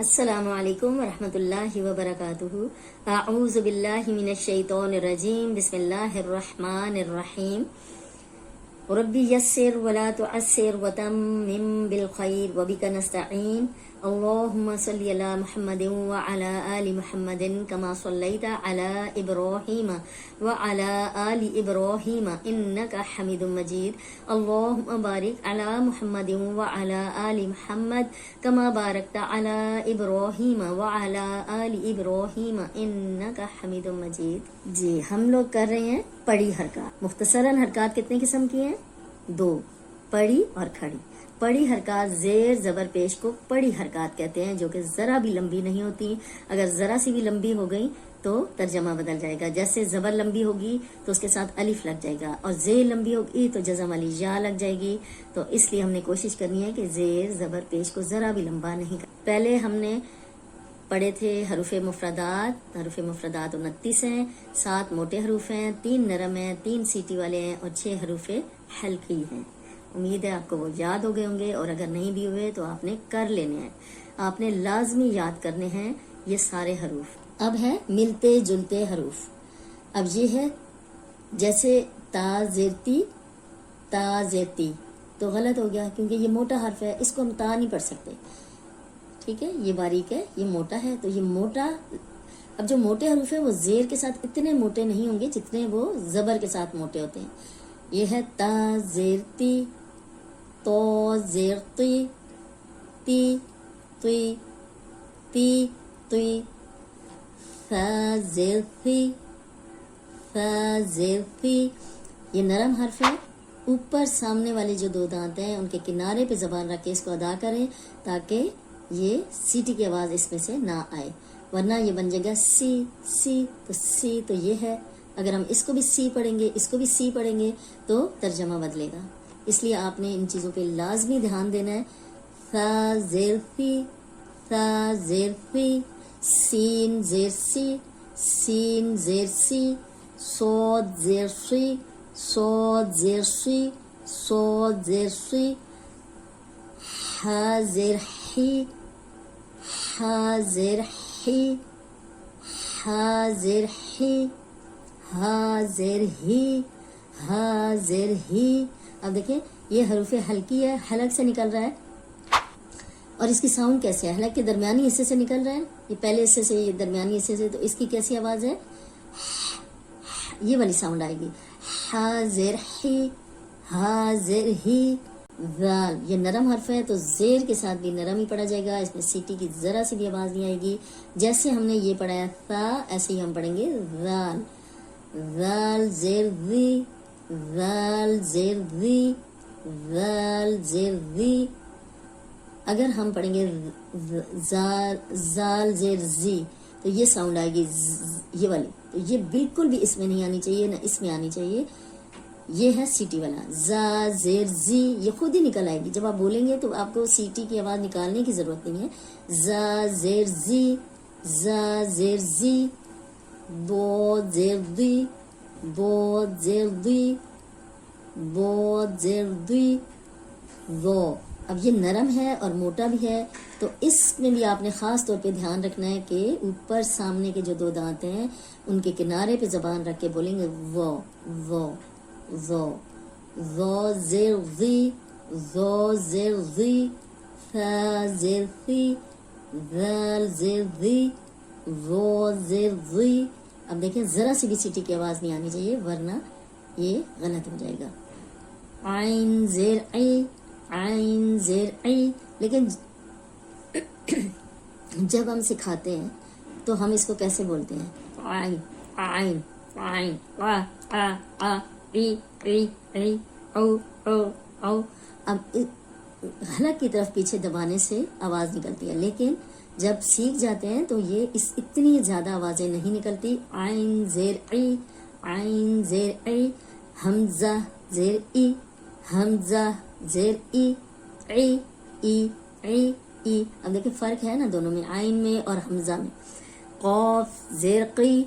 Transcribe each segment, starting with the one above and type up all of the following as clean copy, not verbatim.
السلام علیکم ورحمۃ اللہ وبرکاتہ۔ اعوذ باللہ من الشیطان الرجیم، بسم اللہ الرحمن الرحیم۔ ربی یسر ولا تعسر وتمم بالخیر وبک نستعین۔ اللہم صلی علی محمد وعلی آل محمد کما صلیت علی ابراہیم وعلی آل ابراہیم انک حمید مجید۔ اللہم بارک علی محمد وعلی آل محمد کما بارکت علی ابراہیم وعلی آل ابراہیم انک حمید مجید۔ جی ہم لوگ کر رہے ہیں پڑی حرکات۔ مختصراً حرکات کتنے قسم کی ہیں؟ دو، پڑی اور کھڑی۔ پڑی حرکات زیر زبر پیش کو پڑی حرکات کہتے ہیں، جو کہ ذرا بھی لمبی نہیں ہوتی۔ اگر ذرا سی بھی لمبی ہو گئی تو ترجمہ بدل جائے گا۔ جیسے زبر لمبی ہوگی تو اس کے ساتھ الف لگ جائے گا، اور زیر لمبی ہوگی تو جزم والی یا لگ جائے گی۔ تو اس لیے ہم نے کوشش کرنی ہے کہ زیر زبر پیش کو ذرا بھی لمبا نہیں کرنا۔ پہلے ہم نے پڑھے تھے حروف مفردات۔ حروف مفردات 29 ہیں، 7 موٹے حروف ہیں، 3 نرم ہیں، 3 سیٹی والے ہیں، اور 6 حروف حلقی ہیں۔ امید ہے آپ کو وہ یاد ہو گئے ہوں گے، اور اگر نہیں بھی ہوئے تو آپ نے کر لینے ہیں۔ آپ نے لازمی یاد کرنے ہیں یہ سارے حروف۔ اب ہے ملتے جلتے حروف۔ اب یہ ہے جیسے تا زیرتی، تا زیرتی تو غلط ہو گیا کیونکہ یہ موٹا حرف ہے، اس کو ہم تا نہیں پڑھ سکتے۔ ٹھیک ہے، یہ باریک ہے، یہ موٹا ہے، تو یہ موٹا۔ اب جو موٹے حروف ہیں وہ زیر کے ساتھ اتنے موٹے نہیں ہوں گے جتنے وہ زبر کے ساتھ موٹے ہوتے ہیں۔ یہ ہے تا زیرتی، تو زیرتی، تی تی تی تی، فا زیرتی، فا زیرتی۔ یہ نرم حرف ہے۔ اوپر سامنے والے جو 2 دانت ہیں ان کے کنارے پہ زبان رکھ کے اس کو ادا کریں تاکہ یہ سیٹی کی آواز اس میں سے نہ آئے، ورنہ یہ بن جائے گا سی سی۔ تو سی تو یہ ہے، اگر ہم اس کو بھی سی پڑھیں گے، اس کو بھی سی پڑھیں گے تو ترجمہ بدلے گا۔ اس لیے آپ نے ان چیزوں پہ لازمی دھیان دینا ہے۔ فا زیر فی، فا زیر فی، سین زیر سی، سین زیر سی، صاد زیر سی، صاد زیر سی، صاد زیر سی، ہا زیر حی، ہا زیر حی، ہا زیر حی، ہا زیر ہی، ہا زیر ہی۔ اب دیکھیں یہ حروف حلقی ہے، حلق سے نکل رہا ہے، اور اس کی ساؤنڈ کیسے ہے؟ حلق کے درمیانی حصے سے نکل رہا ہے، یہ پہلے حصے سے، یہ درمیانی حصے سے، تو اس کی کیسی آواز ہے؟ یہ والی ساؤنڈ آئے گی، ہا زیر ہی، ہا زیر ہی۔ ذال یہ نرم حرف ہے تو زیر کے ساتھ بھی نرم ہی پڑھا جائے گا، اس میں سیٹی کی ذرا سی بھی آواز نہیں آئے گی۔ جیسے ہم نے یہ پڑھایا تھا ایسے ہی ہم پڑھیں گے ذال، ذال زیر ذی، ذال زیر ذی، ذال زیر ذی۔ اگر ہم پڑھیں گے زال زیر زی تو یہ ساؤنڈ آئے گی یہ والی، تو یہ بالکل بھی اس میں نہیں آنی چاہیے، نہ اس میں آنی چاہیے۔ یہ ہے سیٹی والا، زا زیر زی، یہ خود ہی نکل آئے گی۔ جب آپ بولیں گے تو آپ کو سیٹی کی آواز نکالنے کی ضرورت نہیں ہے۔ زا زیر زی، زا زیر زی، بود زیر دی، بود زیر دی، بود زیر دی، وہ۔ اب یہ نرم ہے اور موٹا بھی ہے، تو اس میں بھی آپ نے خاص طور پہ دھیان رکھنا ہے کہ اوپر سامنے کے جو 2 دانت ہیں ان کے کنارے پہ زبان رکھ کے بولیں گے وہ، وہ، وہ۔ ذو زیر ذی، ذو زیر ذی، فا زیر فی، ذال زیر ذی، ذو زیر ذی۔ اب دیکھیں ذرا سی بھی سیٹی کی آواز نہیں آنی چاہیے ورنہ یہ غلط ہو جائے گا۔ عین زیر عی، عین زیر عی۔ لیکن جب ہم سکھاتے ہیں تو ہم اس کو کیسے بولتے ہیں؟ عین، عین، عین، آ آ آ، ای ای ای، او او او۔ اب حلق کی طرف پیچھے دبانے سے آواز نکلتی ہے، لیکن جب سیکھ جاتے ہیں تو یہ اتنی زیادہ آوازیں نہیں نکلتی۔ عین زیر ای، عین زیر ای، حمزہ زیر ای، حمزہ زیر ای، ای ای ای ای۔ اب دیکھیں فرق ہے نا دونوں میں، عین میں اور حمزہ میں۔ قاف زیر قی،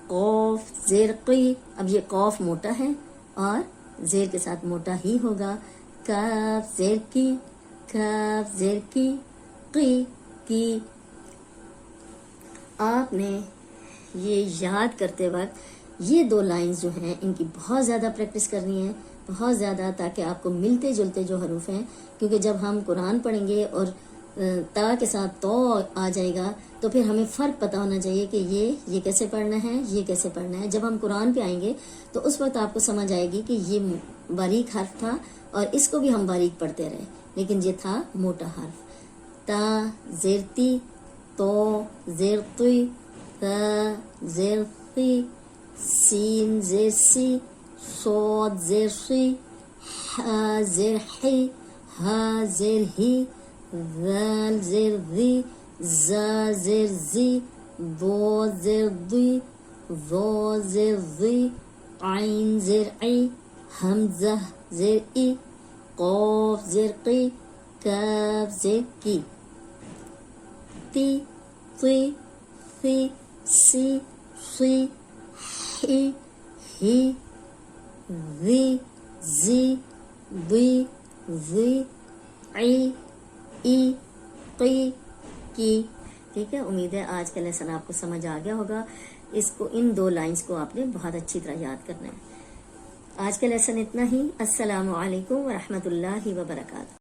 قاف زیر قی۔ اب یہ قاف موٹا ہے اور زیر کے ساتھ موٹا ہی ہوگا۔ کاف زیر کی، کاف زیر کی، قی کی، آپ نے یہ یاد کرتے وقت یہ 2 لائنز جو ہیں ان کی بہت زیادہ پریکٹس کرنی ہے، بہت زیادہ، تاکہ آپ کو ملتے جلتے جو حروف ہیں، کیونکہ جب ہم قرآن پڑھیں گے اور تا کے ساتھ تو آ جائے گا تو پھر ہمیں فرق پتہ ہونا چاہیے کہ یہ کیسے پڑھنا ہے، یہ کیسے پڑھنا ہے۔ جب ہم قرآن پہ آئیں گے تو اس وقت آپ کو سمجھ آئے گی کہ یہ باریک حرف تھا اور اس کو بھی ہم باریک پڑھتے رہے، لیکن یہ تھا موٹا حرف۔ تا زیر تی، تو زیر تی، تا زیر تی، سین زیر سی، صاد زیر سی، ہا زیر حی، ہا زیر ہی، ذال زیر ذی، زا زیر زی، ضاد زیر ضی، ظا زیر ظی، عین زیر عی، حمزہ زیر ای، قاف زیر قی، کاف زیر کی، تی، تی، ثی، سی، صی، حی، ہی، ذی، زی، ضی، ظی، عی، ای، قی، کی۔ ٹھیک ہے، امید ہے آج کا لیسن آپ کو سمجھ آ گیا ہوگا۔ اس کو ان 2 لائنز کو آپ نے بہت اچھی طرح یاد کرنا ہے۔ آج کا لیسن اتنا ہی۔ السلام علیکم ورحمۃ اللہ وبرکاتہ۔